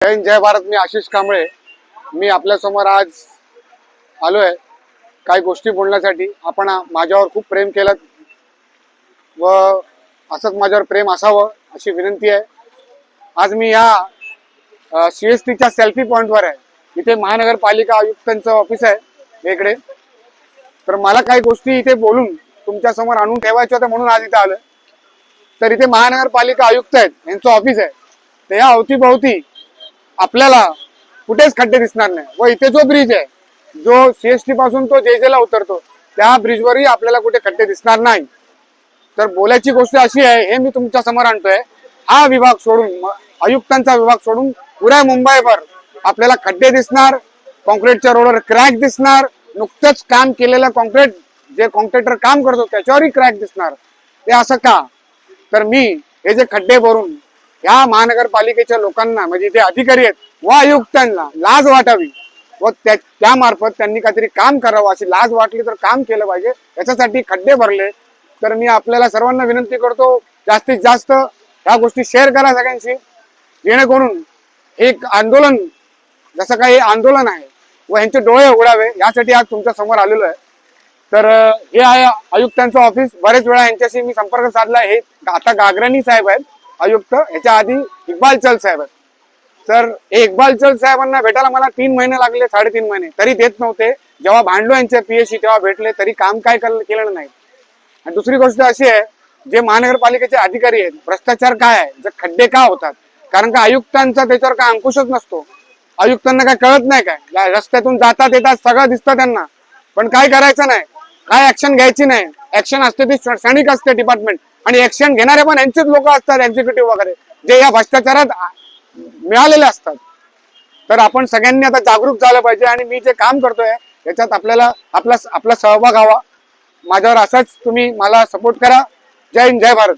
जय हिंद जय भारत. मी आशिष कांबळे. मी आपल्यासमोर आज आलोय काही गोष्टी बोलण्यासाठी. आपण माझ्यावर खूप प्रेम केलं व असंच माझ्यावर प्रेम असावं अशी विनंती आहे. आज मी या CSTच्या सेल्फी पॉइंटवर आहे. इथे महानगरपालिका आयुक्तांचं ऑफिस आहे इकडे. तर मला काही गोष्टी इथे बोलून तुमच्या समोर आणून ठेवायच्या होत्या म्हणून आज इथे आलोय. तर इथे महानगरपालिका आयुक्त आहेत, यांचं ऑफिस आहे. तर या अवतीभोवती आपल्याला कुठेच खड्डे दिसणार नाही. व इथे जो ब्रिज आहे, जो CST पासून तो JJ उतरतो, त्या ब्रिजवरही आपल्याला कुठे खड्डे दिसणार नाही. तर बोलायची गोष्ट अशी आहे, हे मी तुमच्या समोर आणतोय, हा विभाग सोडून, आयुक्तांचा विभाग सोडून पुऱ्या मुंबईभर आपल्याला खड्डे दिसणार, कॉन्क्रीटच्या रोडवर क्रॅक दिसणार. नुकतंच काम केलेलं कॉन्क्रीट, जे कॉन्ट्रॅक्टर काम करतो त्याच्यावरही क्रॅक दिसणार. ते असं का? तर मी हे जे खड्डे भरून या महानगरपालिकेच्या लोकांना, म्हणजे जे अधिकारी आहेत व आयुक्तांना लाज वाटावी व त्यामार्फत त्यांनी काहीतरी काम करावं, अशी लाज वाटली तर काम केलं पाहिजे, याच्यासाठी खड्डे भरले. तर मी आपल्याला सर्वांना विनंती करतो, जास्तीत जास्त ह्या गोष्टी शेअर करा सगळ्यांशी, जेणेकरून एक आंदोलन, जसं काही आंदोलन आहे व यांचे डोळे उघडावे, यासाठी आज तुमच्या समोर आलेलो आहे. तर हे आहे आयुक्तांचं ऑफिस. बरेच वेळा यांच्याशी मी संपर्क साधला. हे आता गागराणी साहेब आहेत आयुक्त, याच्या आधी इक्बाल चल साहेब आहेत. तर हे इक्बाल चल साहेबांना भेटायला मला 3 महिने लागले, 3.5 महिने, तरी देत नव्हते. जेव्हा भांडलो यांच्या PSC तेव्हा भेटले, तरी काम काय केलं नाही. आणि दुसरी गोष्ट अशी आहे, जे महानगरपालिकेचे अधिकारी आहेत, भ्रष्टाचार काय आहे, जे खड्डे का होतात, कारण का आयुक्तांचा त्याच्यावर काय अंकुशच नसतो. आयुक्तांना काय कळत नाही काय? रस्त्यातून जातात येतात सगळं दिसतं त्यांना, पण काय करायचं नाही, काय ऍक्शन घ्यायची नाही. ऍक्शन असते ती क्षणिक असते डिपार्टमेंट, आणि ऍक्शन घेणारे पण यांचेच लोक असतात, एक्झिक्युटिव्ह वगैरे, जे या भ्रष्टाचारात मिळालेले असतात. तर आपण सगळ्यांनी आता जागरूक झालं पाहिजे. आणि मी जे काम करतोय याच्यात आपल्याला आपला सहभाग हवा. माझ्यावर असाच तुम्ही मला सपोर्ट करा. जय हिंद जय भारत.